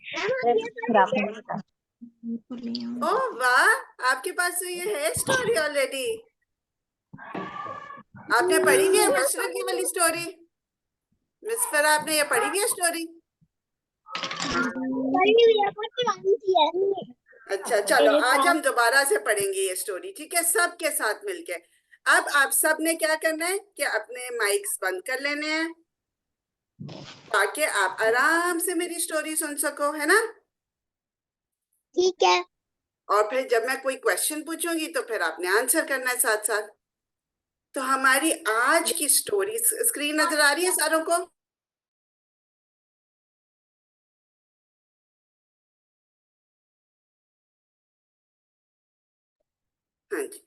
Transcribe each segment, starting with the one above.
फिर आपने बता। ओह वाह, आपके पास तो ये है स्टोरी ऑलरेडी। आपने पढ़ी भी है मिश्रा की वाली स्टोरी? मिस पर आपने ये पढ़ी भी है स्टोरी? अच्छा चलो, आज हम दोबारा से पढ़ेंगे ये स्टोरी, ठीक है, सबके साथ मिलके। अब आप सब ने क्या करना है कि अपने माइक्स बंद कर लेने हैं ताकि आप आराम से मेरी स्टोरी सुन सको, है ना? ठीक है। और फिर जब मैं कोई क्वेश्चन पूछूंगी तो फिर आपने आंसर करना है साथ साथ। तो हमारी आज की स्टोरी, स्क्रीन नजर आ रही है सारों को? हाँ जी।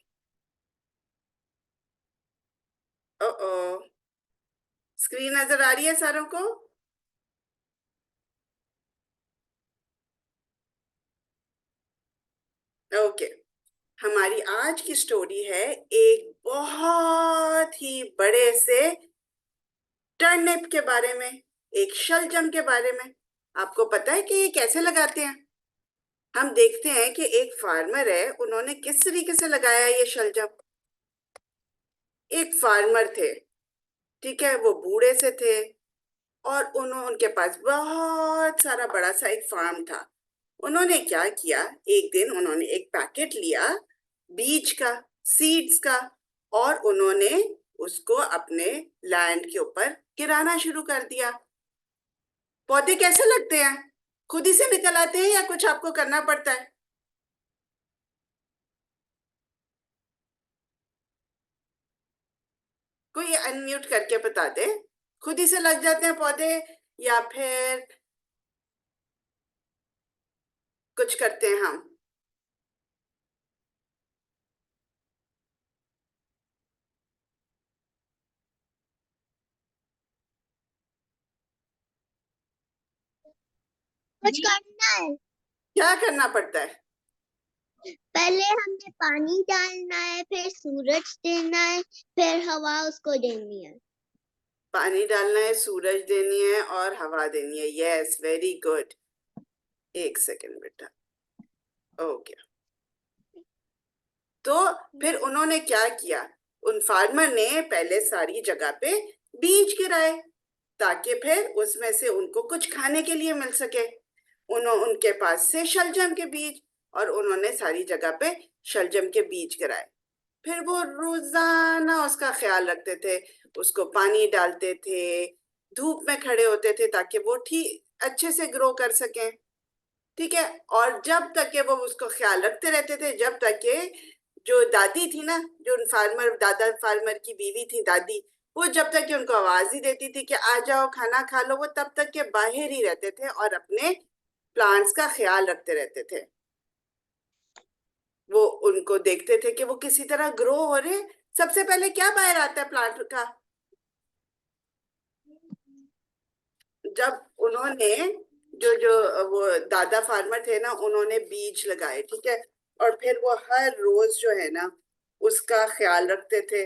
ओ स्क्रीन नजर आ रही है सारों को? ओके। हमारी आज की स्टोरी है एक बहुत ही बड़े से टर्निप के बारे में, एक शलजम के बारे में। आपको पता है कि ये कैसे लगाते हैं? हम देखते हैं कि एक फार्मर है, उन्होंने किस तरीके से लगाया ये शलजम। एक फार्मर थे, ठीक है, वो बूढ़े से थे और उनके पास बहुत सारा बड़ा सा एक फार्म था। उन्होंने क्या किया, एक दिन उन्होंने एक पैकेट लिया बीज का, सीड्स का, और उन्होंने उसको अपने लैंड के ऊपर गिराना शुरू कर दिया। पौधे कैसे लगते हैं? खुद ही से निकल आते हैं या कुछ आपको करना पड़ता है? कोई अनम्यूट करके बता दे। खुद ही से लग जाते हैं पौधे या फिर कुछ करते हैं हम? कुछ करना है। क्या करना पड़ता है? पहले हमने पानी डालना है, फिर सूरज देना है, फिर हवा उसको देनी है। पानी डालना है, सूरज देनी है और हवा देनी है। Yes, very good. एक सेकंड बेटा। ओके। तो फिर उन्होंने क्या किया, उन फार्मर ने पहले सारी जगह पे बीज गिराए ताकि फिर उसमें से उनको कुछ खाने के लिए मिल सके। उनके पास से शलजम के बीज, और उन्होंने सारी जगह पे शलजम के बीज गिराए। फिर वो रोजाना उसका ख्याल रखते थे, उसको पानी डालते थे, धूप में खड़े होते थे ताकि वो ठीक अच्छे से ग्रो कर सकें, ठीक है। और जब तक के वो उसको ख्याल रखते रहते थे, जब तक के जो दादी थी ना, जो उन फार्मर, दादा फार्मर की बीवी थी दादी, वो जब तक कि उनको आवाज ही देती थी कि आ जाओ खाना खा लो, वो तब तक के बाहर ही रहते थे और अपने प्लांट्स का ख्याल रखते रहते थे। वो उनको देखते थे कि वो किसी तरह ग्रो हो रहे। सबसे पहले क्या बाहर आता है प्लांट का? जब उन्होंने जो जो वो दादा फार्मर थे ना, उन्होंने बीज लगाए, ठीक है, और फिर वो हर रोज जो है ना उसका ख्याल रखते थे।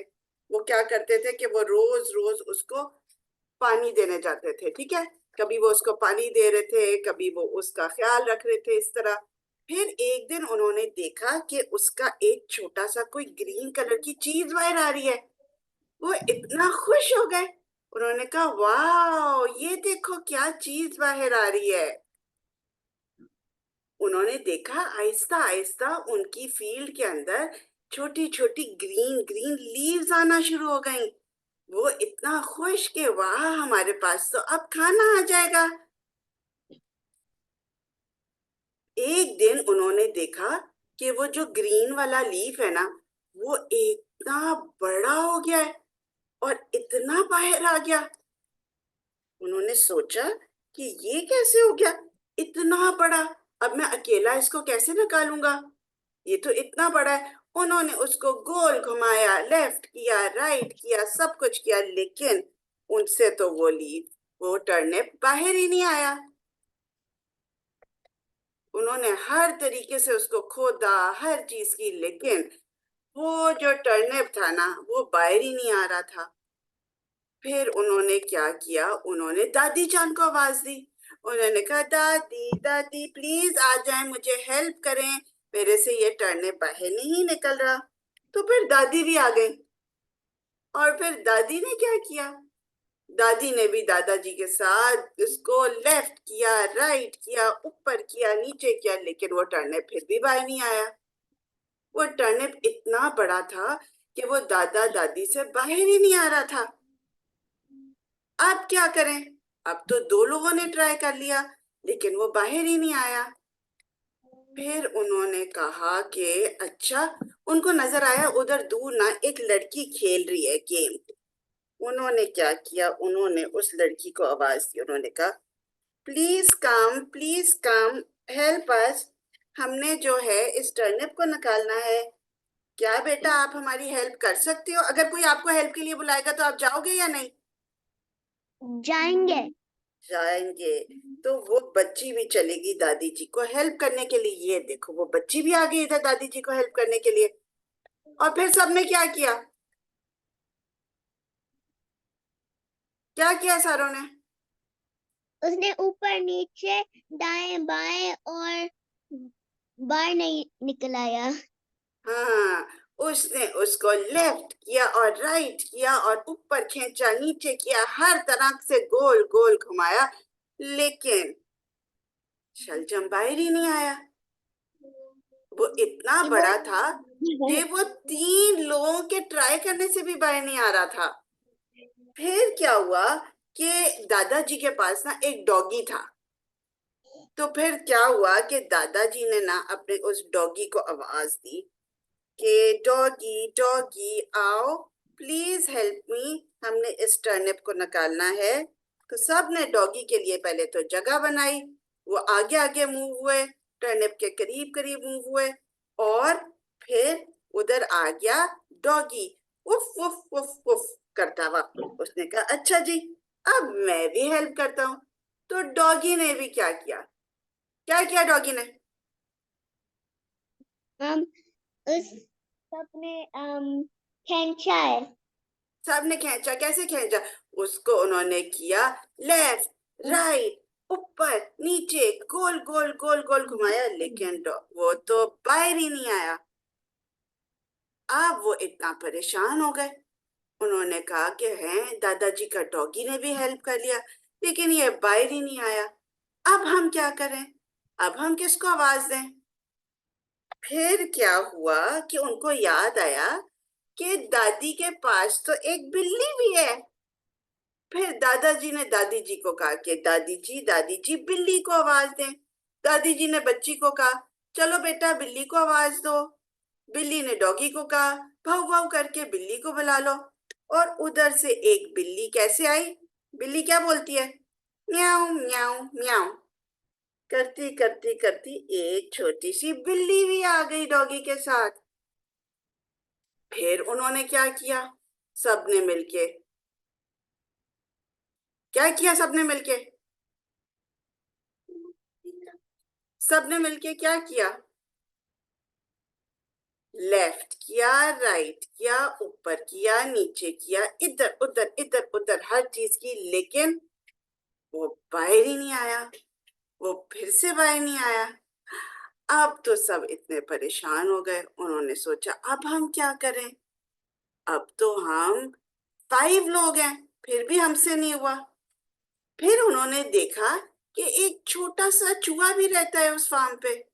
वो क्या करते थे कि वो रोज रोज उसको पानी देने जाते थे, ठीक है। कभी वो उसको पानी दे रहे थे, कभी वो उसका ख्याल रख रहे थे, इस तरह। फिर एक दिन उन्होंने देखा कि उसका एक छोटा सा कोई ग्रीन कलर की चीज बाहर आ रही है। वो इतना खुश हो गए, उन्होंने कहा वाह, ये देखो क्या चीज बाहर आ रही है। उन्होंने देखा आहिस्ता आहिस्ता उनकी फील्ड के अंदर छोटी छोटी ग्रीन ग्रीन लीव्स आना शुरू हो गई। वो इतना खुश कि वाह, हमारे पास तो अब खाना आ जाएगा। एक दिन उन्होंने देखा कि वो जो ग्रीन वाला लीफ है ना, वो इतना बड़ा हो गया है और इतना बाहर आ गया। उन्होंने सोचा कि ये कैसे हो गया इतना बड़ा, अब मैं अकेला इसको कैसे निकालूंगा, ये तो इतना बड़ा है। उन्होंने उसको गोल घुमाया, लेफ्ट किया, राइट किया, सब कुछ किया, लेकिन उनसे तो वो लीफ, वो टर्निप बाहर ही नहीं आया। उन्होंने हर तरीके से उसको खोदा, हर चीज की, लेकिन वो जो टर्निप था ना वो बाहर ही नहीं आ रहा था। फिर उन्होंने क्या किया, उन्होंने दादी जान को आवाज दी, उन्होंने कहा दादी दादी प्लीज आ जाए, मुझे हेल्प करें, मेरे से ये टर्निप बाहर नहीं निकल रहा। तो फिर दादी भी आ गई और फिर दादी ने क्या किया, दादी ने भी दादाजी के साथ उसको लेफ्ट किया, राइट किया, ऊपर किया, नीचे किया, लेकिन वो टर्निप फिर भी बाहर नहीं आया। वो टर्निप इतना बड़ा था कि वो दादा दादी से बाहर ही नहीं आ रहा था। अब क्या करें, अब तो दो लोगों ने ट्राई कर लिया लेकिन वो बाहर ही नहीं आया। फिर उन्होंने कहा कि अच्छा, उनको नजर आया उधर दूर ना एक लड़की खेल रही है गेम। उन्होंने क्या किया, उन्होंने उस लड़की को आवाज दी, उन्होंने कहा प्लीज कम हेल्प अस, हमने जो है इस टर्निप को निकालना है, क्या बेटा आप हमारी हेल्प कर सकते हो? अगर कोई आपको हेल्प के लिए बुलाएगा तो आप जाओगे या नहीं? जाएंगे। जाएंगे। तो वो बच्ची भी चलेगी दादी जी को हेल्प करने के लिए। ये देखो वो बच्ची भी आ गई इधर दादी जी को हेल्प करने के लिए। और फिर सबने क्या किया, क्या किया सारों ने? उसने ऊपर नीचे दाएं बाएं और बाहर नहीं निकल आया। हाँ, उसने उसको लेफ्ट किया और राइट किया और ऊपर खींचा, नीचे किया, हर तरह से गोल गोल घुमाया, लेकिन शलजम बाहर ही नहीं आया। वो इतना बड़ा था कि वो 3 लोगों के ट्राई करने से भी बाहर नहीं आ रहा था। फिर क्या हुआ कि दादाजी के पास ना एक डॉगी था। तो फिर क्या हुआ कि दादाजी ने ना अपने उस डॉगी को आवाज दी कि डॉगी डॉगी आओ, प्लीज हेल्प मी, हमने इस टर्निप को निकालना है। तो सब ने डॉगी के लिए पहले तो जगह बनाई, वो आगे आगे मूव हुए, टर्निप के करीब करीब मूव हुए, और फिर उधर आ गया डॉगी, उफ उफ उफ उफ करता हुआ। उसने कहा अच्छा जी, अब मैं भी हेल्प करता हूँ। तो डॉगी ने भी क्या किया, क्या किया डॉगी ने? हम उस सबने खींचा है। सबने खींचा, कैसे खींचा? उसको उन्होंने किया लेफ्ट राइट ऊपर नीचे, गोल गोल गोल गोल घुमाया, लेकिन वो तो बाहर ही नहीं आया। अब वो इतना परेशान हो गए, उन्होंने कहा कि हैं दादाजी का डॉगी ने भी हेल्प कर लिया लेकिन ये बाहर ही नहीं आया, अब हम क्या करें, अब हम किसको आवाज दें? फिर क्या हुआ कि उनको याद आया कि दादी के पास तो एक बिल्ली भी है। फिर दादाजी ने दादी जी को कहा कि दादी जी बिल्ली को आवाज दें। दादी जी ने बच्ची को कहा चलो बेटा बिल्ली को आवाज दो। बिल्ली ने डॉगी को कहा भाव भाव करके बिल्ली को बुला लो। और उधर से एक बिल्ली कैसे आई, बिल्ली क्या बोलती है, म्याऊ म्याऊ म्याऊ करती करती करती एक छोटी सी बिल्ली भी आ गई डॉगी के साथ। फिर उन्होंने क्या किया, सबने मिलके क्या किया, सबने मिलके क्या किया, लेफ्ट किया, राइट किया, ऊपर किया, नीचे किया, इधर उधर हर चीज की, लेकिन वो बाहर ही नहीं आया, वो फिर से बाहर नहीं आया। अब तो सब इतने परेशान हो गए, उन्होंने सोचा अब हम क्या करें, अब तो हम 5 लोग हैं फिर भी हमसे नहीं हुआ। फिर उन्होंने देखा कि एक छोटा सा चूहा भी रहता है उस फार्म पे।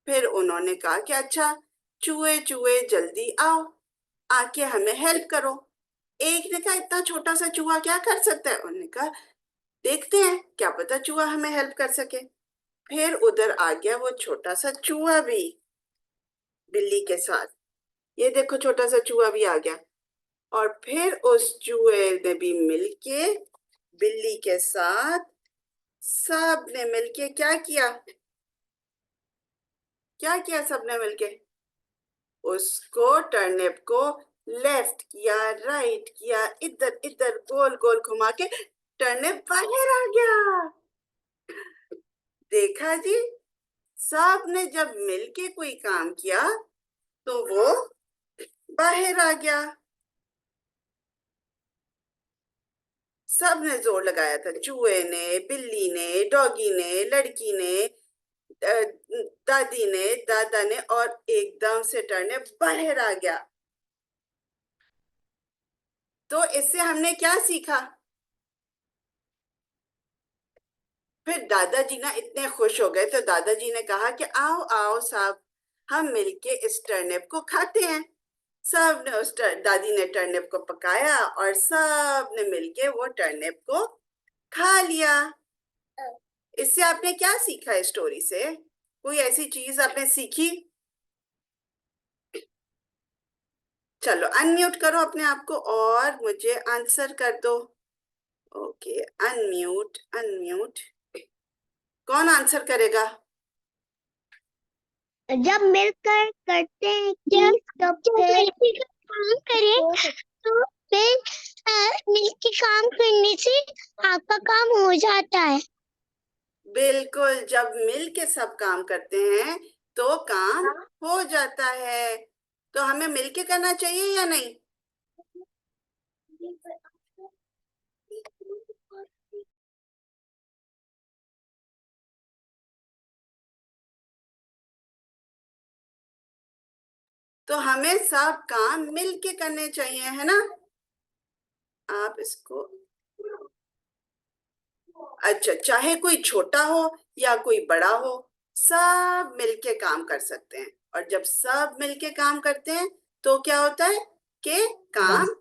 फिर उन्होंने कहा कि अच्छा चूहे चूहे जल्दी आओ, आके हमें हेल्प करो। एक ने कहा इतना छोटा सा चूहा क्या कर सकता है, उन्होंने कहा देखते हैं क्या पता चूहा हमें हेल्प कर सके। फिर उधर आ गया वो छोटा सा चूहा भी बिल्ली के साथ, ये देखो छोटा सा चूहा भी आ गया। और फिर उस चूहे ने भी मिलके बिल्ली के साथ, सब ने मिलके क्या किया सबने मिलके, उसको टर्निप को लेफ्ट किया, राइट किया, इधर इधर गोल गोल घुमा के टर्निप बाहर आ गया। देखा जी, सब ने जब मिलके कोई काम किया तो वो बाहर आ गया। सब ने जोर लगाया था, चूहे ने, बिल्ली ने, डॉगी ने, लड़की ने, दादी ने, दादा ने, और एकदम से टर्निप बाहर आ गया। तो इससे हमने क्या सीखा? फिर दादाजी ना इतने खुश हो गए, तो दादाजी ने कहा कि आओ आओ साहब, हम मिलके इस टर्निप को खाते हैं। सब ने दादी ने टर्निप को पकाया और सब ने मिलके वो टर्निप को खा लिया। इससे आपने क्या सीखा इस स्टोरी से? कोई ऐसी चीज आपने सीखी? चलो अनम्यूट करो अपने आप को और मुझे आंसर कर दो। Okay, unmute unmute. कौन आंसर करेगा? जब मिलकर करते हैं चीज तो फिर काम करें तो फिर मिलके काम करने से आपका काम हो जाता है। बिल्कुल, जब मिल के सब काम करते हैं तो काम हो जाता है। तो हमें मिल के करना चाहिए या नहीं? तो हमें सब काम मिल के करने चाहिए, है ना? आप इसको, अच्छा, चाहे कोई छोटा हो या कोई बड़ा हो, सब मिलके काम कर सकते हैं। और जब सब मिलके काम करते हैं तो क्या होता है कि काम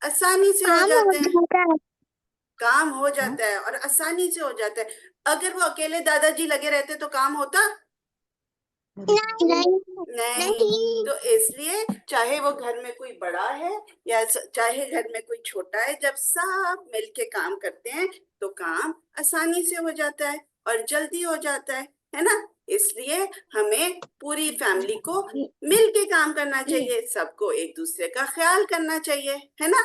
आसानी से हो जाते हैं। काम हो जाता है और आसानी से हो जाता है। अगर वो अकेले दादाजी लगे रहते तो काम होता? नहीं। तो इसलिए चाहे वो घर में कोई बड़ा है या चाहे घर में कोई छोटा है, जब सब मिलके काम करते हैं तो काम आसानी से हो जाता है और जल्दी हो जाता है ना? इसलिए हमें पूरी फैमिली को मिलके काम करना चाहिए, सबको एक दूसरे का ख्याल करना चाहिए, है ना?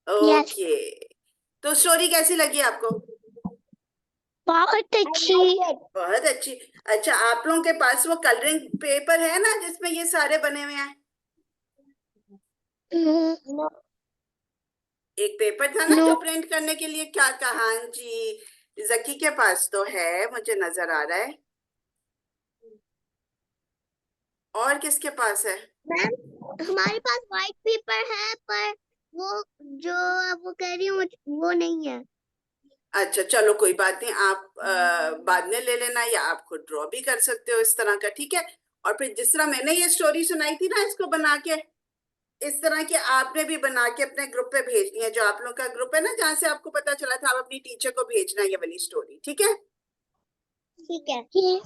ओके, तो स्टोरी कैसी लगी आपको? बहुत अच्छी। बहुत अच्छी। अच्छा, आप लोगों के पास वो कलरिंग पेपर है ना जिसमें ये सारे बने हुए हैं? एक पेपर था ना जो प्रिंट करने के लिए, क्या कहा? हाँ जी, जकी के पास तो है, मुझे नजर आ रहा है। और किसके पास है? मैम हमारे पास व्हाइट पेपर है पर वो जो आप वो कह रही हूँ वो नहीं है। अच्छा चलो, कोई बात नहीं, आप बाद में ले लेना या आप खुद ड्रॉ भी कर सकते हो इस तरह का, ठीक है? और फिर जिस तरह मैंने ये स्टोरी सुनाई थी ना, इसको बना के इस तरह की आपने भी बना के अपने ग्रुप पे भेजनी है, जो आप लोग का ग्रुप है ना जहाँ से आपको पता चला था, आप अपनी टीचर को भेजना है ये वाली स्टोरी, ठीक है? ठीक है।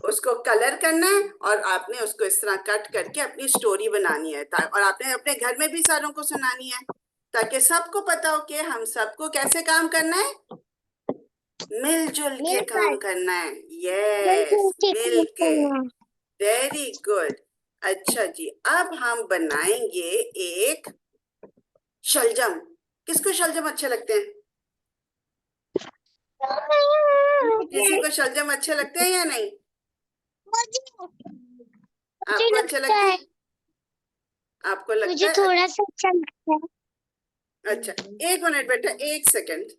उसको कलर करना है और आपने उसको इस तरह कट करके अपनी स्टोरी बनानी है, और आपने अपने घर में भी सारों को सुनानी है, ताकि सबको पता हो कि हम सबको कैसे काम करना है, मिलजुल के काम करना है। यस, मिल के। Very good. अच्छा जी, अब हम बनाएंगे एक शलजम। किसको शलजम अच्छे लगते हैं? किसी को शलजम अच्छे लगते हैं या नहीं? आपको अच्छे लगते हैं? आपको लगता मुझे है? थोड़ा सा अच्छा लगता है। अच्छा, एक मिनट बेटा, एक सेकंड।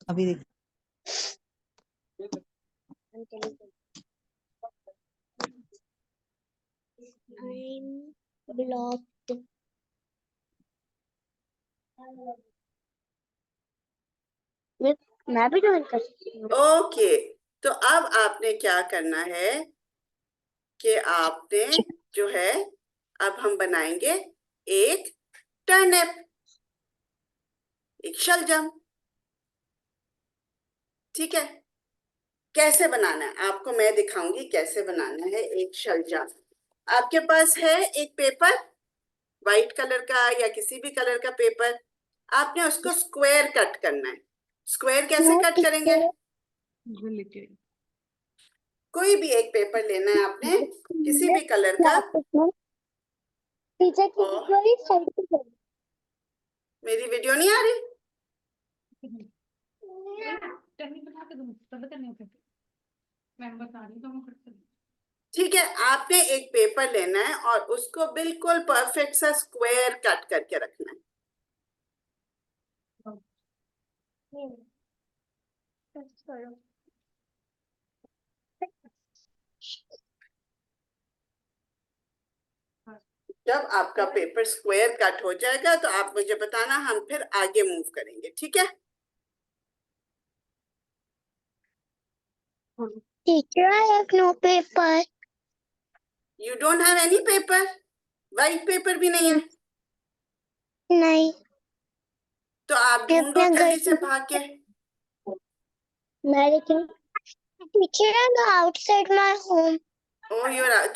अभी देख। I'm blocked. मैं भी ज्वाइन कर सकती हूँ। ओके, तो अब आपने क्या करना है कि आपने जो है, अब हम बनाएंगे एक टर्निप, एक शलजम, ठीक है? कैसे बनाना है आपको मैं दिखाऊंगी, कैसे बनाना है एक शलजम। आपके पास है एक पेपर, व्हाइट कलर का या किसी भी कलर का पेपर, आपने उसको स्क्वायर कट करना है। स्क्वायर कैसे कट करेंगे? कोई भी एक पेपर लेना है आपने, किसी भी कलर का। टीचर की और कोई साइड पे मेरी वीडियो नहीं आ रही? बना के दूं तब करने होते मैं बता रही हूँ तो मैं कर सकती ठीक है, आपने एक पेपर लेना है और उसको बिल्कुल परफेक्ट सा स्क्वायर कट करके रखना है। जब आपका पेपर स्क्वायर कट हो जाएगा तो आप मुझे बताना, हम फिर आगे मूव करेंगे, ठीक है? Teacher, I have no paper. You don't have any paper? White paper भी नहीं है? नहीं, तो आप मैं ढूंढो अपने घर जल्दी से भाग के। Teacher, I'm outside my home. ओ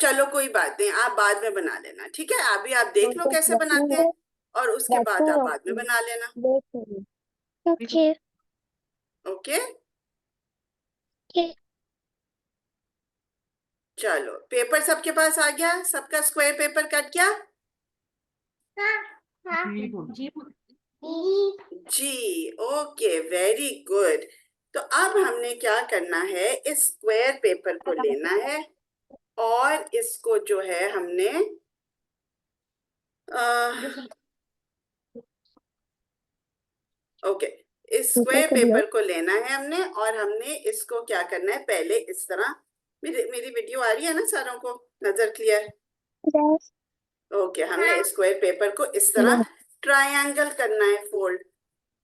चलो कोई बात नहीं, आप बाद में बना लेना, ठीक है? अभी आप देख लो कैसे बनाते हैं और उसके बाद आप बाद में बना लेना। Okay. Okay, Okay. चलो पेपर सबके पास आ गया? सबका स्क्वायर पेपर कट गया? जी, ओके, वेरी गुड। तो अब हमने क्या करना है, इस स्क्वायर पेपर को लेना है और इसको जो है हमने ओके, इस स्क्वायर पेपर को लेना है हमने और हमने इसको क्या करना है, पहले इस तरह, मेरी वीडियो आ रही है ना सारों को? नजर क्लियर? Yes. ओके, हमने स्क्वायर पेपर को इस तरह ट्रायंगल करना है फोल्ड,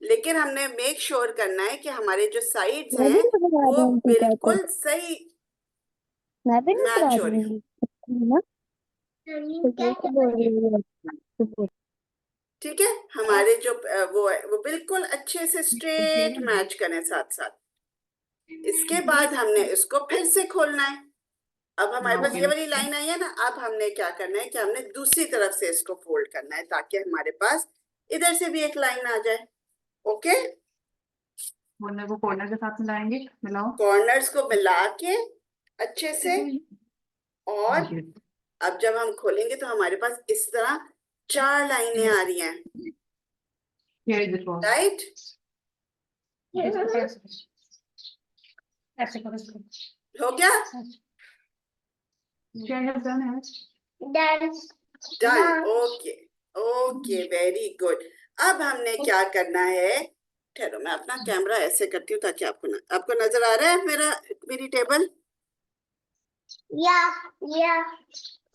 लेकिन हमने मेक श्योर करना है कि हमारे जो साइड्स हैं वो बिल्कुल सही मैं भी नहीं मैच करा हो रही हो। दूंगी। ठीक है, हमारे जो वो है वो बिल्कुल अच्छे से स्ट्रेट मैच करें साथ साथ। इसके बाद हमने इसको फिर से खोलना है। अब हमारे पास ये वाली लाइन आई है ना, अब हमने क्या करना है कि हमने दूसरी तरफ से इसको फोल्ड करना है ताकि हमारे पास इधर से भी एक लाइन आ जाए। ओके, कॉर्नर को कॉर्नर के साथ मिलाएंगे, मिलाओ। कॉर्नर्स को मिला के अच्छे से, और अब जब हम खोलेंगे तो हमारे पास इस तरह 4 लाइनें आ रही हैं, Here is it was. Right? ऐसे करो इसको। हो गया? क्या है डन है? Done, okay okay, very good. अब हमने क्या करना है, ठहरो मैं अपना कैमरा ऐसे करती हूँ ताकि आपको नजर आ रहा है मेरी टेबल? या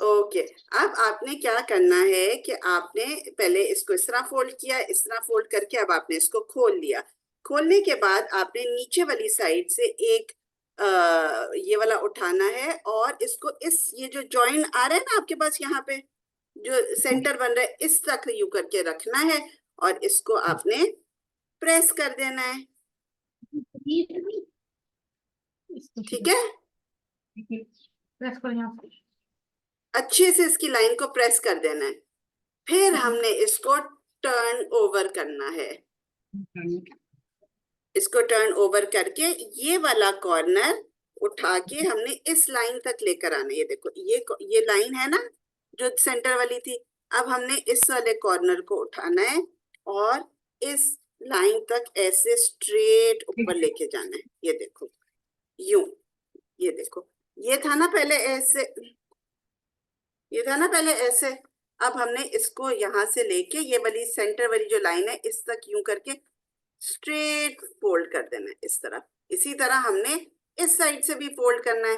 ओके, अब आपने क्या करना है कि आपने पहले इसको इस तरह फोल्ड किया, इस तरह फोल्ड करके अब आपने इसको खोल लिया। खोलने के बाद आपने नीचे वाली साइड से एक ये वाला उठाना है और इसको ये जो जॉइन आ रहा है ना आपके पास यहाँ पे जो सेंटर बन रहा है, इस तक यू करके रखना है और इसको आपने प्रेस कर देना है। ठीक है, प्रेस करो यहाँ से। अच्छे से इसकी लाइन को प्रेस कर देना है। फिर हमने इसको टर्न ओवर करना है। इसको टर्न ओवर करके ये वाला कॉर्नर उठा के हमने इस लाइन तक लेकर आना है। ये देखो, ये लाइन है ना जो सेंटर वाली थी, अब हमने इस वाले कॉर्नर को उठाना है और इस लाइन तक ऐसे स्ट्रेट ऊपर लेके जाना है। ये देखो, यूं, ये देखो, ये था ना पहले ऐसे, ये था ना पहले ऐसे, अब हमने इसको यहां से लेके ये वाली सेंटर वाली जो लाइन है इस तक यूं करके स्ट्रेट फोल्ड कर देना है इस तरफ। इसी तरह हमने इस साइड से भी फोल्ड करना है।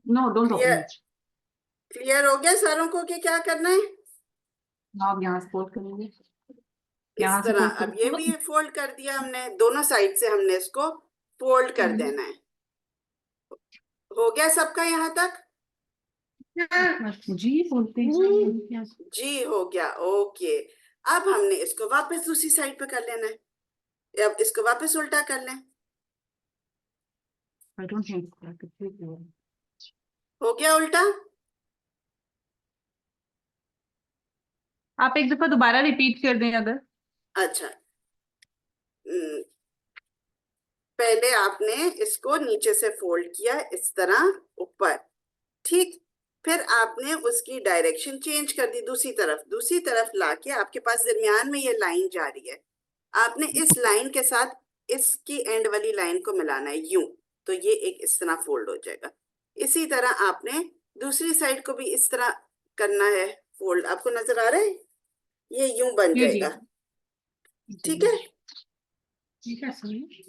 No don't open. क्लियर हो गया सारों को कि क्या करना है? आप यहाँ से फोल्ड करेंगे, इस यहाँ से तरह फोल्ड अब ये भी फोल्ड कर दिया हमने, दोनों साइड से हमने इसको फोल्ड कर देना है। हो गया सबका यहाँ तक? जी बोलते हैं। जी हो गया, ओके। अब हमने इसको वापस दूसरी साइड पे कर लेना है। अब इसको वापस उल्टा कर लें। I don't think हो गया उल्टा? आप एक दफा दोबारा रिपीट कर दें अगर। अच्छा, पहले आपने इसको नीचे से फोल्ड किया इस तरह ऊपर, ठीक? फिर आपने उसकी डायरेक्शन चेंज कर दी, दूसरी तरफ लाके आपके पास दरमियान में ये लाइन जा रही है, आपने इस लाइन के साथ इसकी एंड वाली लाइन को मिलाना है यूं। तो ये एक इस तरह फोल्ड हो जाएगा। इसी तरह आपने दूसरी साइड को भी इस तरह करना है फोल्ड। आपको नजर आ रहा है? ये यूं बन जी जी जाएगा। ठीक है, ठीक है सुनिए।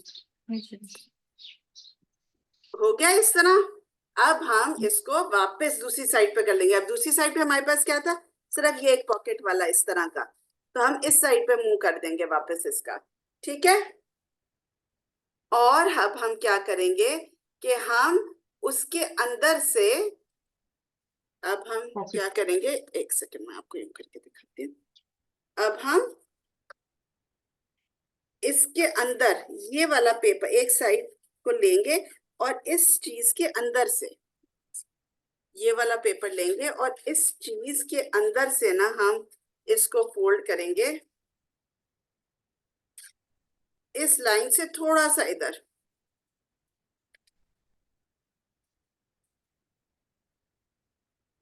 हो गया इस तरह। अब हम इसको वापस दूसरी साइड पे कर लेंगे। अब दूसरी साइड पे हमारे पास क्या था? सिर्फ ये एक पॉकेट वाला इस तरह का। तो हम इस साइड पे मूव कर देंगे वापस इसका। ठीक है, और अब हम क्या करेंगे कि हम उसके अंदर से, अब हम क्या करेंगे, एक सेकंड में आपको यूं करके दिखाती हूँ। अब हम इसके अंदर ये वाला पेपर एक साइड को लेंगे और इस चीज के अंदर से ये वाला पेपर लेंगे और इस चीज के अंदर से ना हम इसको फोल्ड करेंगे इस लाइन से थोड़ा सा इधर।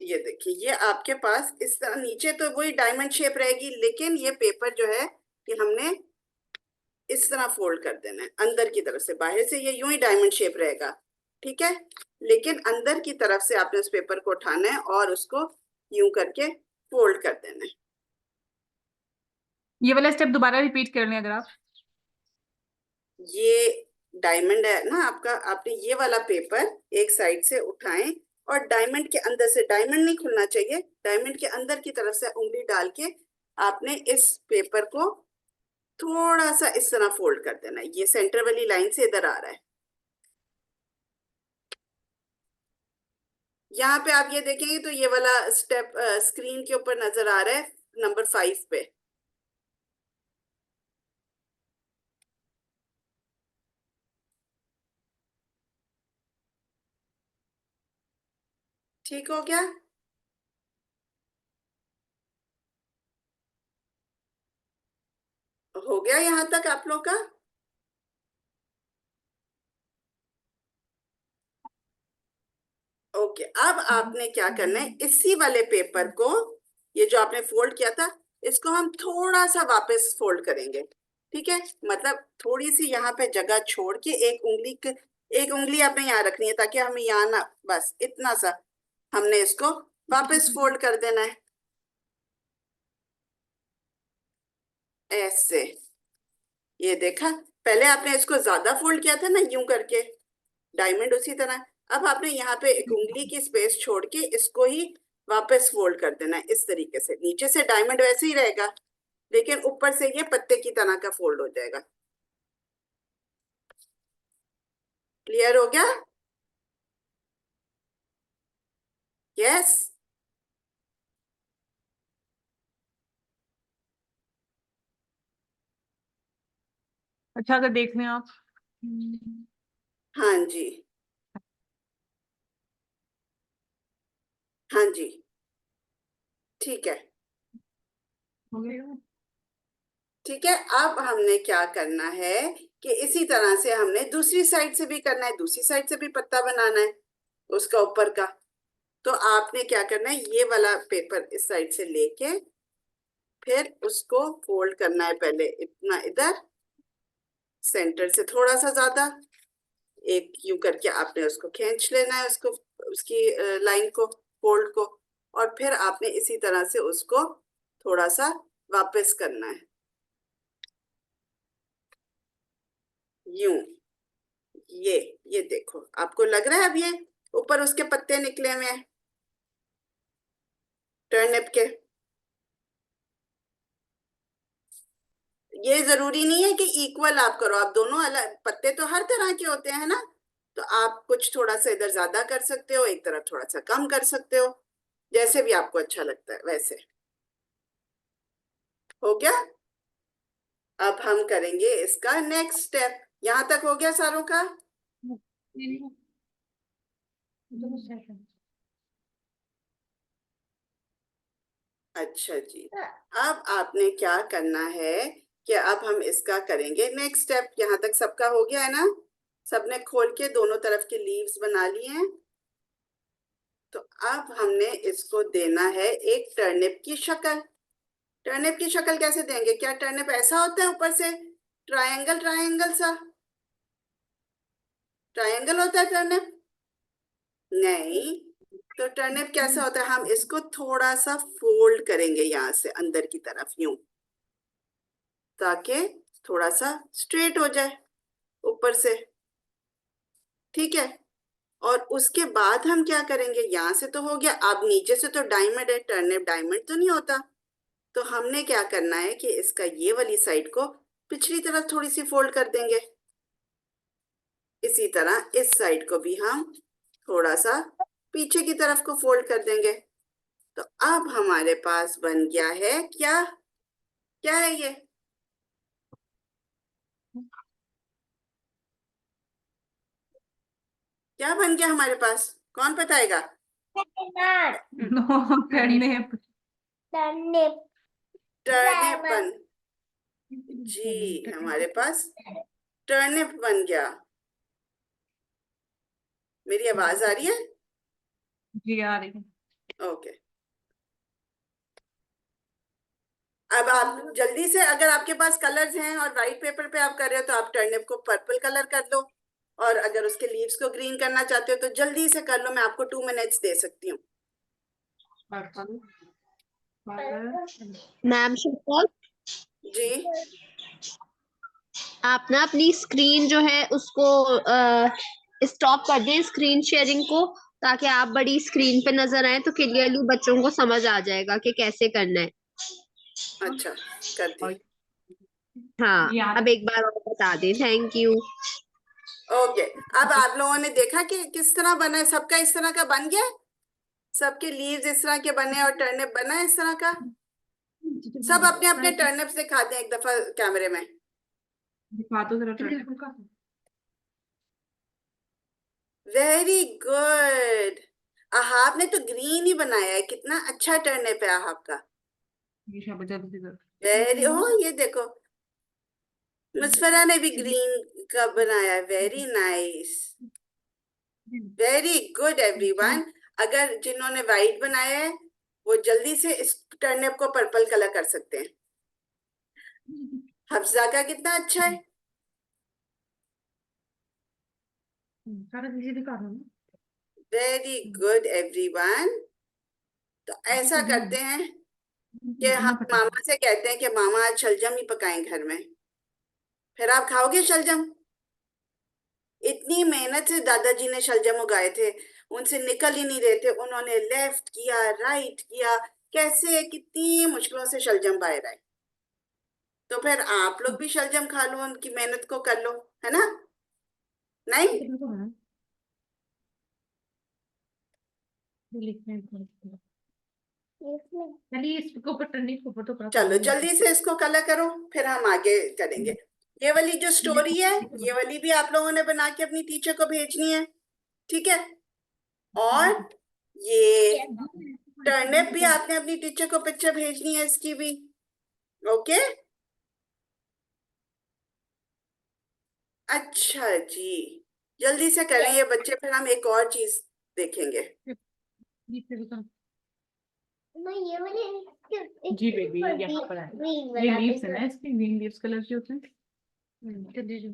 ये देखिए, ये आपके पास इस तरह नीचे तो वही डायमंड शेप रहेगी, लेकिन ये पेपर जो है कि हमने इस तरह फोल्ड कर देना है अंदर की तरफ से। बाहर से ये यूं ही डायमंड शेप रहेगा, ठीक है, लेकिन अंदर की तरफ से आपने उस पेपर को उठाना है और उसको यूं करके फोल्ड कर देना है। ये वाला स्टेप दोबारा रिपीट कर लें अगर आप। ये डायमंड है ना आपका, आपने ये वाला पेपर एक साइड से उठाएं और डायमंड के अंदर से, डायमंड नहीं खुलना चाहिए, डायमंड के अंदर की तरफ से उंगली डाल के आपने इस पेपर को थोड़ा सा इस तरह फोल्ड कर देना है। ये सेंटर वाली लाइन से इधर आ रहा है। यहाँ पे आप ये देखेंगे तो ये वाला स्टेप स्क्रीन के ऊपर नजर आ रहा है नंबर 5 पे। ठीक हो गया? हो गया यहाँ तक आप लोग का? ओके, अब आपने क्या करना है, इसी वाले पेपर को, ये जो आपने फोल्ड किया था, इसको हम थोड़ा सा वापस फोल्ड करेंगे। ठीक है, मतलब थोड़ी सी यहाँ पे जगह छोड़ के एक उंगली आपने यहाँ रखनी है ताकि हमें यहाँ ना, बस इतना सा हमने इसको वापस फोल्ड कर देना है ऐसे। ये देखा, पहले आपने इसको ज्यादा फोल्ड किया था ना यूं करके, डायमंड उसी तरह। अब आपने यहाँ पे एक उंगली की स्पेस छोड़ के इसको ही वापस फोल्ड कर देना है इस तरीके से। नीचे से डायमंड वैसे ही रहेगा, लेकिन ऊपर से ये पत्ते की तरह का फोल्ड हो जाएगा। क्लियर हो गया? यस। अच्छा अगर देख लें आप। हाँ जी, हाँ जी, ठीक है, हो गया। ठीक है। अब हमने क्या करना है कि इसी तरह से हमने दूसरी साइड से भी करना है, दूसरी साइड से भी पत्ता बनाना है उसका ऊपर का। तो आपने क्या करना है, ये वाला पेपर इस साइड से लेके फिर उसको फोल्ड करना है पहले इतना इधर, सेंटर से थोड़ा सा ज्यादा, एक यूं करके आपने उसको खींच लेना है उसको, उसकी लाइन को, फोल्ड को, और फिर आपने इसी तरह से उसको थोड़ा सा वापस करना है यूं। ये देखो, आपको लग रहा है अब ये ऊपर उसके पत्ते निकले हुए हैं टर्निप के। ये जरूरी नहीं है कि इक्वल आप करो, आप दोनों अलग, पत्ते तो हर तरह के होते हैं ना, तो आप कुछ थोड़ा सा इधर ज्यादा कर सकते हो, एक तरफ थोड़ा सा कम कर सकते हो, जैसे भी आपको अच्छा लगता है वैसे। हो गया? अब हम करेंगे इसका नेक्स्ट स्टेप। यहां तक हो गया सारों का? अच्छा जी, अब आपने क्या करना है कि अब हम इसका करेंगे नेक्स्ट स्टेप। यहाँ तक सबका हो गया है ना? सबने खोल के दोनों तरफ के लीव्स बना लिए हैं। तो अब हमने इसको देना है एक टर्निप की शक्ल। टर्निप की शक्ल कैसे देंगे? क्या टर्निप ऐसा होता है ऊपर से ट्रायंगल ट्रायंगल सा? ट्रायंगल होता है टर्निप? नहीं, तो टर्निप कैसा होता है? हम इसको थोड़ा सा फोल्ड करेंगे यहाँ से अंदर की तरफ यूं, ताकि थोड़ा सा स्ट्रेट हो जाए ऊपर से, ठीक है। और उसके बाद हम क्या करेंगे, यहाँ से तो हो गया, अब नीचे से तो डायमंड है, टर्निप डायमंड तो नहीं होता, तो हमने क्या करना है कि इसका ये वाली साइड को पिछली तरफ थोड़ी सी फोल्ड कर देंगे। इसी तरह इस साइड को भी हम थोड़ा सा पीछे की तरफ को फोल्ड कर देंगे। तो अब हमारे पास बन गया है क्या? क्या है ये? क्या बन गया हमारे पास? कौन बताएगा? No, turnip. टर्निप टर्निप बन, जी हमारे पास टर्निप बन गया। मेरी आवाज आ रही है? जी आ रही है। ओके। अब आप जल्दी से, अगर आपके पास कलर्स हैं और वाइट पेपर पे आप कर रहे हो तो आप टर्निप को पर्पल कलर कर दो, और अगर उसके लीव्स को ग्रीन करना चाहते हो तो जल्दी से कर लो, मैं आपको 2 मिनट्स दे सकती हूँ। पर्पल, मैम शिल्पा, जी आप ना अपनी स्क्रीन जो है उसको स्टॉप कर दें, स्क्रीन शेयरिंग को, ताकि आप बड़ी स्क्रीन पे नजर आए तो क्लियरली बच्चों को समझ आ जाएगा कि कैसे करना है। अच्छा, कर दी। हाँ, अब एक बार और बता दें। Thank you. ओके, अब आप लोगों ने देखा कि किस तरह बना है, सबका इस तरह का बन गया, सबके लीव्स इस तरह के बने और टर्निप बना है इस तरह का। सब अपने अपने टर्निप्स दिखा दें एक दफा कैमरे में। दिखा दो जरा टर्निप का। Very good. अहाब ने तो ग्रीन ही बनाया है, कितना अच्छा टर्निप है अहाब का। ये शाबाश, जल्दी से वेरी, ओ ये देखो, मुस्फरा ने भी ग्रीन का बनाया, very nice, very good everyone. अगर जिन्होंने वाइट बनाया है वो जल्दी से इस टर्निप को पर्पल कलर कर सकते हैं। हफ्जा का कितना अच्छा है। सारा चीजें दिखा दो ना। Very good everyone. तो ऐसा करते हैं कि हम मामा से कहते हैं कि मामा आज शलजम ही पकाएं घर में, फिर आप खाओगे शलजम। इतनी मेहनत से दादाजी ने शलजम उगाए थे, उनसे निकल ही नहीं रहे थे, उन्होंने लेफ्ट किया राइट किया, कैसे कितनी मुश्किलों से शलजम बाहर आए। तो फिर आप लोग भी शलजम खा लो, उनकी मेहनत को कर लो, है ना? नहीं? चलिए इसको ऊपर टर्निप के ऊपर तो थोड़ा चलो जल्दी से इसको कलर करो, फिर हम आगे करेंगे। ये वाली जो स्टोरी है, ये वाली भी आप लोगों ने बना के अपनी टीचर को भेजनी है, ठीक है? और ये टर्निप भी आपने अपनी टीचर को पिक्चर भेजनी है इसकी भी, ओके? अच्छा जी, जल्दी से करें ये बच्चे, फिर हम एक और चीज देखेंगे। जी बेबी, यहाँ पर है। ये लीव्स है ना, इसके ग्रीन लीव्स कलर के होते हैं। चलिए जी,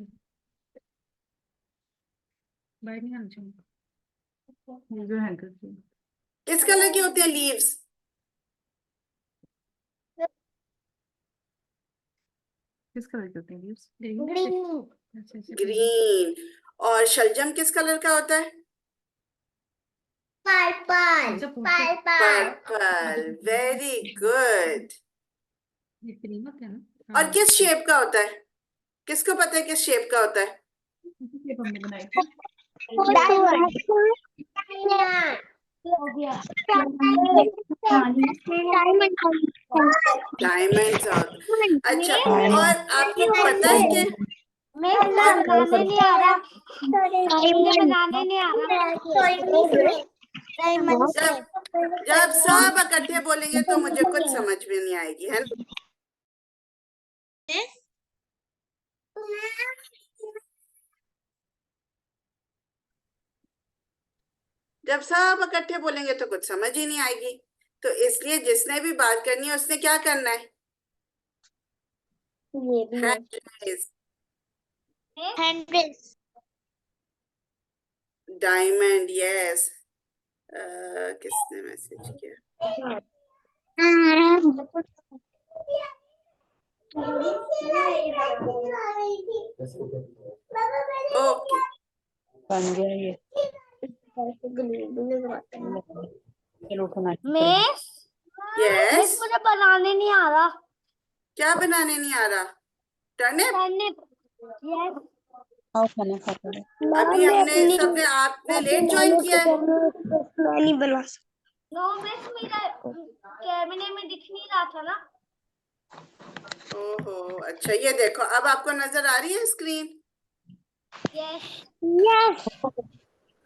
बाहर नहीं आना चाहिए। ये जो हैंकर से किस कलर के होते हैं लीव्स? किस कलर के होते हैं लीव्स? ग्रीन अच्छा अच्छा, ग्रीन। और शलजम किस कलर का होता है? Purple purple purple, very good. ये क्रीम होते हैं ना। और किस शेप का होता है? किसको पता है किस शेप का होता है? ये हमने बनाई थी। डायमंड्स होता। अच्छा, और आपको पता है कि बनाने नहीं आ रहा, मुझे बनाने नहीं आ रहा। जब जब सब इकट्ठे बोलेंगे तो मुझे कुछ समझ में नहीं आएगी, है ना? जब सब इकट्ठे बोलेंगे तो कुछ समझ ही नहीं आएगी, तो इसलिए जिसने भी बात करनी है उसने क्या करना है? Hand raise. Hand raise diamond, yes. किसने मैसेज किया? ओके, बन गया ये। चलो उठना। Miss yes. मुझे बनाने नहीं आ रहा। क्या बनाने नहीं आ रहा? टर्निप? यस आओ खाना खा पहले। अभी हमने सबने, आपने लेट ज्वाइन किया है। मैं नहीं बना सकता। नो मिस, मेरा कैमरे में दिख नहीं रहा था ना। ओहो, अच्छा, ये देखो, अब आपको नजर आ रही है स्क्रीन? Yes yes.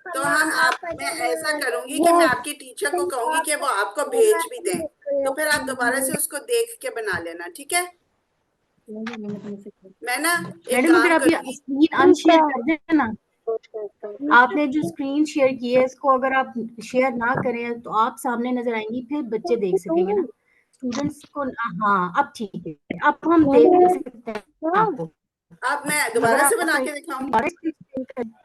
तो मैं ऐसा करूंगी कि मैं आपकी टीचर को कहूंगी कि वो आपको भेज भी दें, तो फिर आप दोबारा से उसको देख के बना लेना, ठीक है? मैं ना एक मैडम अगर काम आप ये करूंगी। स्क्रीन अनशेयर कर दें ना, आपने जो स्क्रीन शेयर की है इसको अगर आप शेयर ना करें तो आप सामने नजर आएंगी, फिर बच्चे देख सकेंगे ना स्टूडेंट्स को। हाँ अब ठीक है, अब हम देख सकते हैं आपको। अब मैं अगर दोबारा से आप बना के दिखाऊं? दोबारा से screen कर-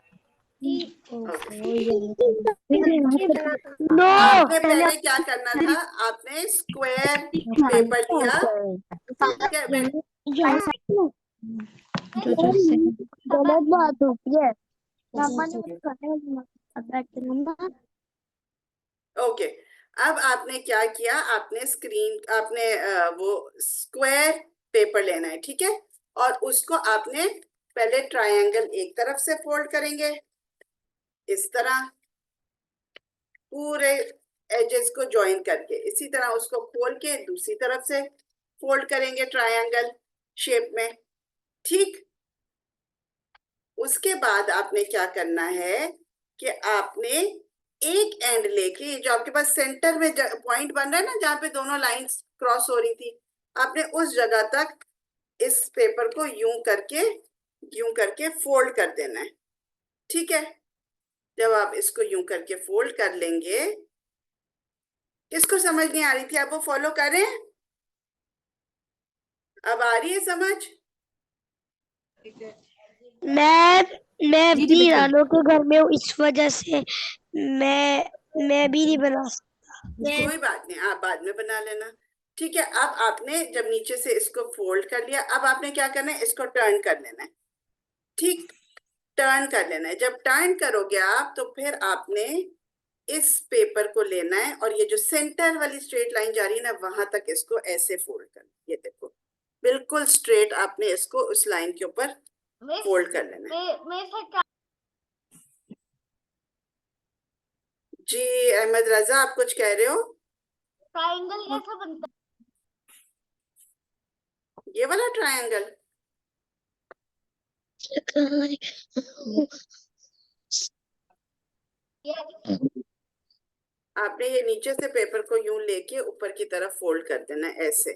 आपने पहले क्या करना था? आपने स्क्वायर पेपर लिया, ठीक है गलत बात होती है। ओके। अब आपने क्या किया? आपने वो स्क्वायर पेपर लेना है, ठीक है? और उसको आपने पहले ट्रायंगल एक तरफ से फोल्ड करेंगे, इस तरह पूरे एजेस को ज्वाइन करके, इसी तरह उसको खोल के दूसरी तरफ से फोल्ड करेंगे ट्रायंगल शेप में, ठीक? उसके बाद आपने क्या करना है कि आपने एक एंड लेके, जो आपके पास सेंटर में पॉइंट बन रहा है ना, जहां पे दोनों लाइंस क्रॉस हो रही थी, आपने उस जगह तक इस पेपर को यूं करके फोल्ड कर देना है, ठीक है? जब आप इसको यूं करके फोल्ड कर लेंगे, किसको समझ नहीं आ रही थी? आप वो फॉलो करें? अब आ रही है समझ? मैं जी भी बिल्कुल। रानो के घर में हूँ, इस वजह से मैं भी नहीं बना सकता। कोई बात नहीं, आप बाद में बना लेना, ठीक है? अब आपने जब नीचे से इसको फोल्ड कर लिया, अब आपने क्या करना है? इसको टर्न कर लेना है, ठीक? टर्न कर लेना है। जब टर्न करोगे आप, तो फिर आपने इस पेपर को लेना है और ये जो सेंटर वाली स्ट्रेट लाइन जा रही है ना, वहां तक इसको ऐसे फोल्ड करना है। ये देखो, बिल्कुल स्ट्रेट आपने इसको उस लाइन के ऊपर फोल्ड कर लेना है। जी अहमद रजा, आप कुछ कह रहे हो? ट्रायंगल कैसा बनता ये वाला ट्रायंगल? है? आपने ये नीचे से पेपर को यूं लेके ऊपर की तरफ फोल्ड कर देना है ऐसे,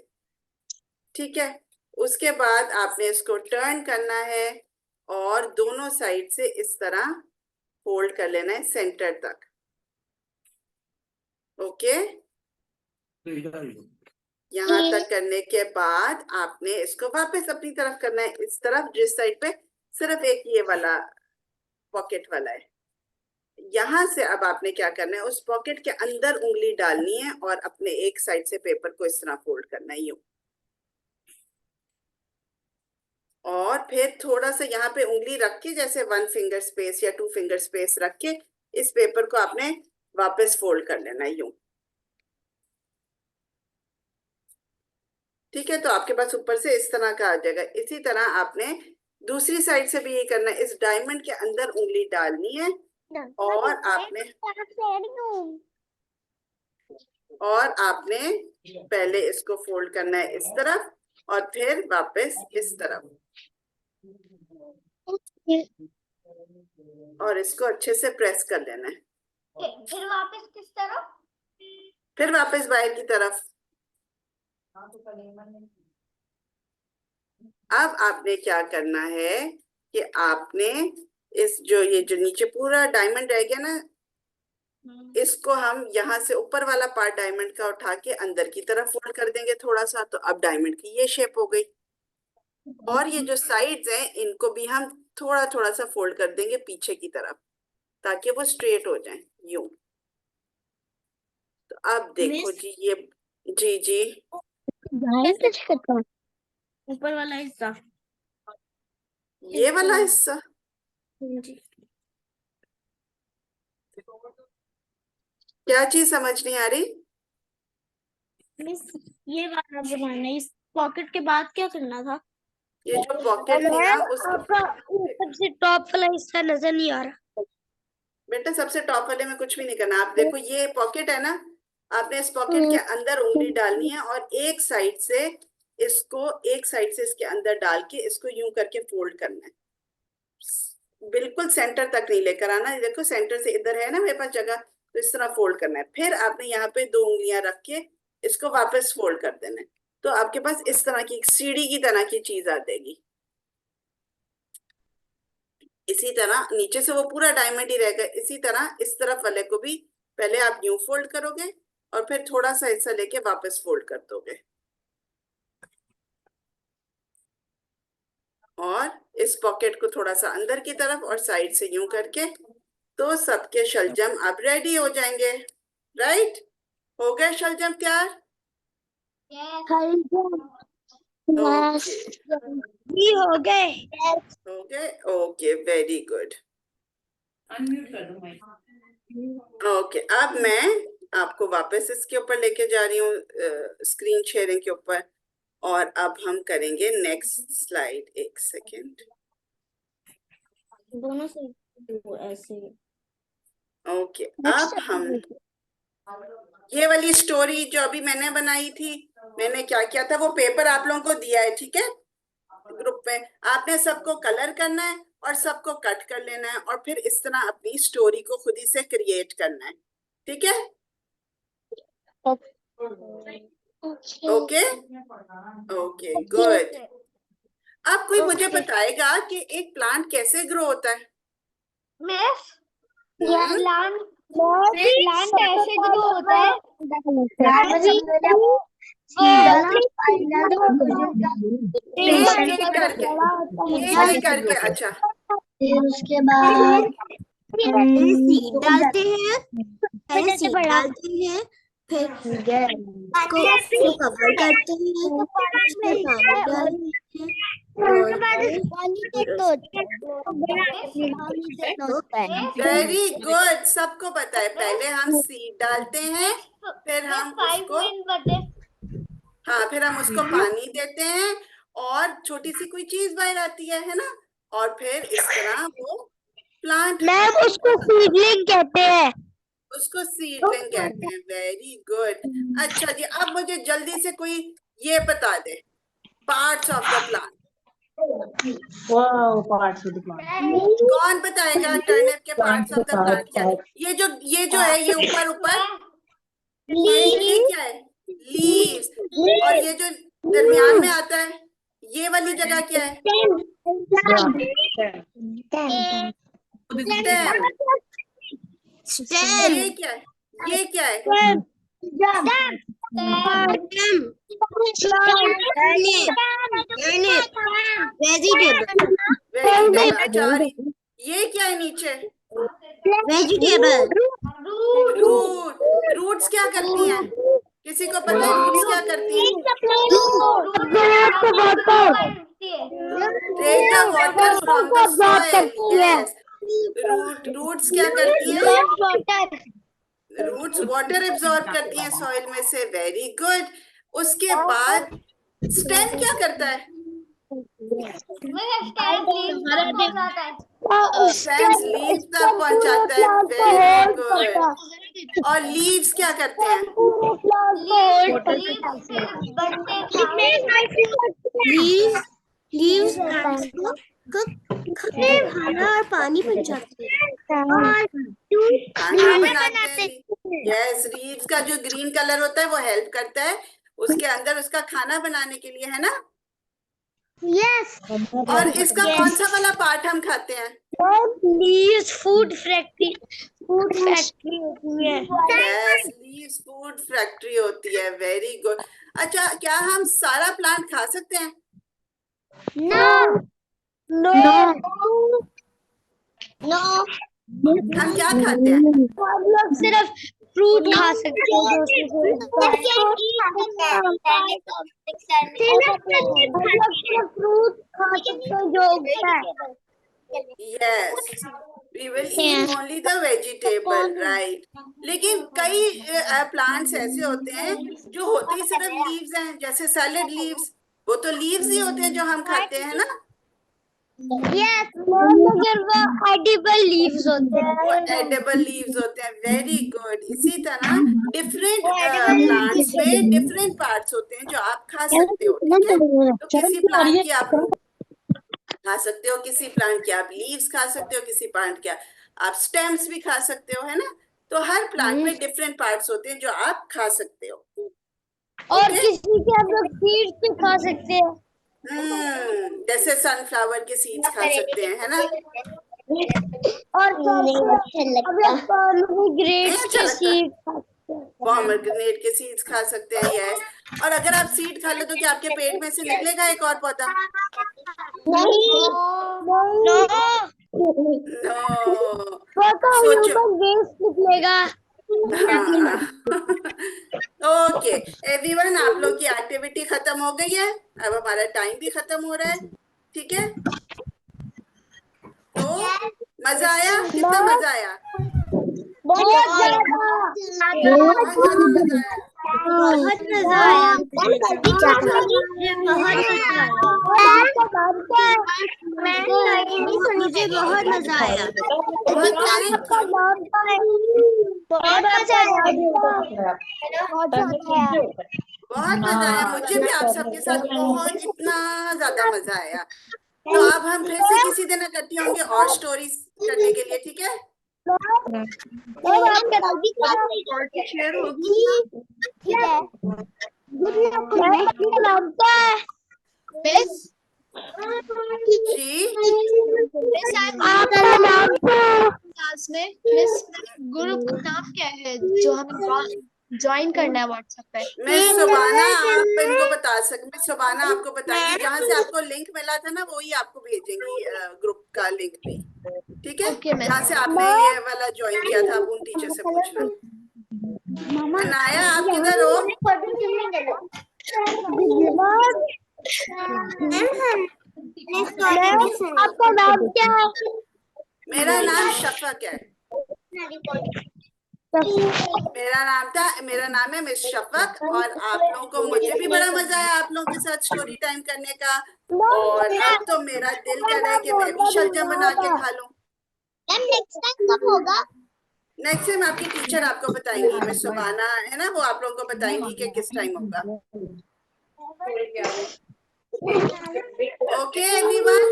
ठीक है? उसके बाद आपने इसको टर्न करना है और दोनों साइड से इस तरह फोल्ड कर लेना है सेंटर तक, ओके? यहाँ तक करने के बाद आपने इसको वापस अपनी तरफ करना है, इस तरफ जिस साइड पे सिर्फ एक ये वाला पॉकेट वाला है। यहां से अब आपने क्या करना है? उस पॉकेट के अंदर उंगली डालनी है और अपने एक साइड से पेपर को इस तरह फोल्ड करना है यूं, और फिर थोड़ा सा यहाँ पे उंगली रख के, जैसे 1 फिंगर स्पेस या 2 फिंगर स्पेस रख के, इस पेपर को आपने वापस फोल्ड कर लेना है यूं, ठीक है? तो आपके पास ऊपर से इस तरह का आ जाएगा। इसी तरह आपने दूसरी साइड से भी ये करना है, इस डायमंड के अंदर उंगली डालनी है और आपने पहले इसको फोल्ड करना है इस तरफ और फिर वापस इस तरफ, और इसको अच्छे से प्रेस कर लेना है। फिर वापस किस तरफ? फिर वापस बाहर की तरफ। अब आपने क्या करना है कि आपने ये जो नीचे पूरा डायमंड रह गया ना, इसको हम यहाँ से ऊपर वाला पार्ट डायमंड का उठा के अंदर की तरफ फोल्ड कर देंगे थोड़ा सा, तो अब डायमंड की ये शेप हो गई। और ये जो साइड्स हैं, इनको भी हम थोड़ा थोड़ा सा फोल्ड कर देंगे पीछे की तरफ, ताकि वो स्ट्रेट हो जाए यूं। तो अब देखो जी ये जी जी ऊपर वाला हिस्सा ये वाला हिस्सा क्या चीज समझ नहीं आ रही? मिस ये वाला बनाना है। इस पॉकेट के बाद क्या करना था? ये जो पॉकेट थी ना उस आपका सबसे टॉप वाला हिस्सा नजर नहीं आ रहा। बेटा सबसे टॉप वाले में कुछ भी नहीं करना। आप देखो ये पॉकेट है ना, आपने इस पॉकेट के अंदर उंगली डालनी है और एक साइड से इसके अंदर डाल के इसको यूं करके फोल्ड करना है। बिल्कुल सेंटर तक नहीं लेकर आना। ये देखो सेंटर से इधर है ना मेरे पास जगह, तो इस तरह फोल्ड करना है। फिर आपने यहाँ पे 2 उंगलियां रख के इसको वापस फोल्ड कर देना है। तो आपके पास इस तरह की सीढ़ी की तरह की चीज आ जाएगी। इसी तरह नीचे से वो पूरा डायमंड ही रहेगा। इसी तरह इस तरफ वाले को भी पहले आप यूं फोल्ड करोगे और फिर थोड़ा सा हिस्सा लेके वापस फोल्ड कर दोगे। और इस पॉकेट को थोड़ा सा अंदर की तरफ और साइड से यूं करके, तो सबके शलजम अब रेडी हो जाएंगे। राइट, हो गए शलजम तैयार? हो गए ओके, वेरी गुड। अनम्यूट कर दो माइक। ओके, अब मैं आपको वापस इसके ऊपर लेके जा रही हूँ स्क्रीन शेयरिंग के ऊपर, और अब हम करेंगे नेक्स्ट स्लाइड। एक सेकेंड। दोनों से ऐसे। ओके, अब हम ये वाली स्टोरी जो अभी मैंने बनाई थी, मैंने क्या किया था, वो पेपर आप लोगों को दिया है, ठीक है, ग्रुप में। आपने सबको कलर करना है और सबको कट कर लेना है और फिर इस तरह अपनी स्टोरी को खुद ही से क्रिएट करना है, ठीक है? Okay okay good. अब कोई मुझे बताएगा कि एक प्लांट कैसे ग्रो होता है? प्लांट ऐसे ग्रो होता है। एक करके अच्छा, फिर उसके बाद सीड डालते हैं, फिर उसको कवर करते हैं, उसमें पानी डालते हैं वेरी गुड, सबको पता है। पहले हम सीड डालते हैं, फिर हम उसको फिर हम उसको पानी देते हैं और छोटी सी कोई चीज बाहर आती है ना, और फिर इस तरह वो प्लांट, मैम उसको सीडलिंग कहते हैं। उसको सीडलिंग कहते हैं। Very good. अच्छा जी, अब मुझे जल्दी से कोई ये बता दे, parts of the plant. Wow, parts of the plant. कौन बताएगा टर्निप के पार्ट्स ऑफ द प्लांट क्या है? ये जो है ये ऊपर ये क्या है? लीव्स। और ये जो दरमियान में आता है ये वाली जगह क्या है? स्टेम। ये क्या है? ये क्या है? वेजिटेबल। अच्छा, और ये क्या है नीचे? वेजिटेबल। रूट्स क्या करती हैं? किसी को पता है रूट्स क्या करती हैं? Take the water from the soil. Yes. Roots क्या करती हैं? रूट्स वाटर एब्जॉर्ब करती हैं सॉइल में से। Very good. उसके बाद स्टेम क्या करता है? स्टेम्स लीव्स तक पहुंचाता है। Very good. और लीव्स क्या करते हैं? लीव्स खाना और पानी पहुंचाते हैं। खाना बनाते हैं। यस, लीव्स का जो ग्रीन कलर होता है वो हेल्प करता है उसके अंदर उसका खाना बनाने के लिए, है ना? यस। और इसका कौन सा वाला पार्ट हम खाते हैं? लीव्स फूड फैक्ट्री होती है। यस, लीव्स फूड फैक्ट्री होती है। Very good. अच्छा, क्या हम सारा प्लांट खा सकते हैं? नो। हम क्या खाते हैं? हम लोग सिर्फ फ्रूट खा सकते हैं फ्रूट खा सकते हैं जो उगता है। Yes, we will eat only the vegetable, right? लेकिन कई प्लांट्स ऐसे होते हैं जो होते ही सिर्फ लीव्स हैं, जैसे सैलेड लीव्स, वो तो लीव्स ही होते हैं जो हम खाते हैं ना, यस मगर वो एडिबल लीव्स होते वो हैं। एडेबल लीव्स होते हैं। Very good. इसी तरह डिफरेंट प्लांट्स में डिफरेंट पार्ट्स होते हैं जो आप खा सकते हो, ठीक है? तो किसी प्लांट की आप रूट खा सकते हो, किसी प्लांट के आप लीव्स खा सकते हो, किसी प्लांट के आप स्टेम्स भी खा सकते हो, है ना? तो हर प्लांट में डिफरेंट पार्ट्स होते हैं जो आप खा सकते हो। और Okay? किसी के हम लोग सीड्स भी खा सकते हैं। जैसे सनफ्लावर के सीड्स खा सकते हैं, है ना? और ग्रेप्स अच्छा के लगता है। सीड्स खा सकते हैं। पोमेग्रेनेट के सीड्स खा सकते हैं, यस। और अगर आप सीड खा लो तो क्या आपके पेट में से निकलेगा एक और पौधा? नो। वो तो सोचो। ह्यूमन वेस्ट निकलेगा। ओके एवरीवन, आप लोग की एक्टिविटी खत्म हो गई है, अब हमारा टाइम भी खत्म हो रहा है, ठीक है? तो मजा आया? कितना मजा आया? बहुत ज्यादा बहुत ज्यादा मजा आया। बहुत मजा आया मुझे बहुत मजा आया। बहुत थैंक यू। बहुत मजा आया। बहुत मजा आया, मुझे भी आप सबके साथ बहुत इतना ज्यादा मजा आया। तो अब हम फिर से किसी दिन इकट्ठे होंगे और स्टोरीज करने के लिए, ठीक है? शेयर होगी। जी क्लास में मिस ग्रुप का नाम क्या है जो हमें ज्वाइन करना है व्हाट्सएप पे? मिस सुबाना आप इनको मिस सुबाना आपको बताएंगी, जहाँ से आपको लिंक मिला था ना वही आपको भेजेंगी, ग्रुप का लिंक भी, ठीक है? Okay, miss. जहाँ से आपने ये वाला ज्वाइन किया था, आप उन टीचर से पूछना। अनाया आप किधर हो? आपका नाम क्या है? मेरा नाम शफक है। मेरा नाम है मिस शफक। और आप लोगों को, मुझे भी बड़ा मजा आया आप लोगों के साथ स्टोरी टाइम करने का। और अब तो मेरा दिल कर रहा है कि मैं भी शलजम बना के खा लूं। नेक्स्ट टाइम कब होगा? नेक्स्ट टाइम आपकी टीचर आपको बताएंगी, मिस सुबाना है ना, वो आप लोगों को बताएंगी कि किस टाइम होगा। ओके एवरीवन,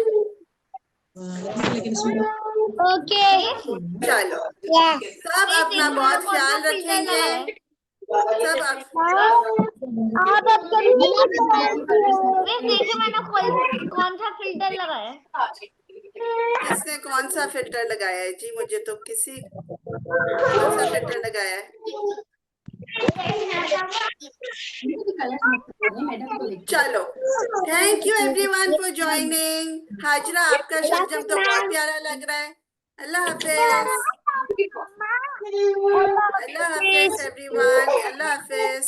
ओके चलो सब अपना बहुत ख्याल रखेंगे। सब आप अब कभी देखो मैंने कौन सा फिल्टर लगाया है। किसने कौन सा फिल्टर लगाया है जी? मुझे तो कौन सा फिल्टर लगाया है? चलो thank you everyone for joining. Hajra आपका शलजम तो बहुत प्यारा लग रहा है। अल्लाह हाफिज। अल्लाह हाफिज एवरीवन। अल्लाह हाफिज।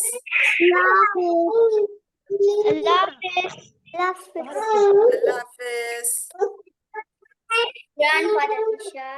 अल्लाह हाफिज। Grandfather Fisher.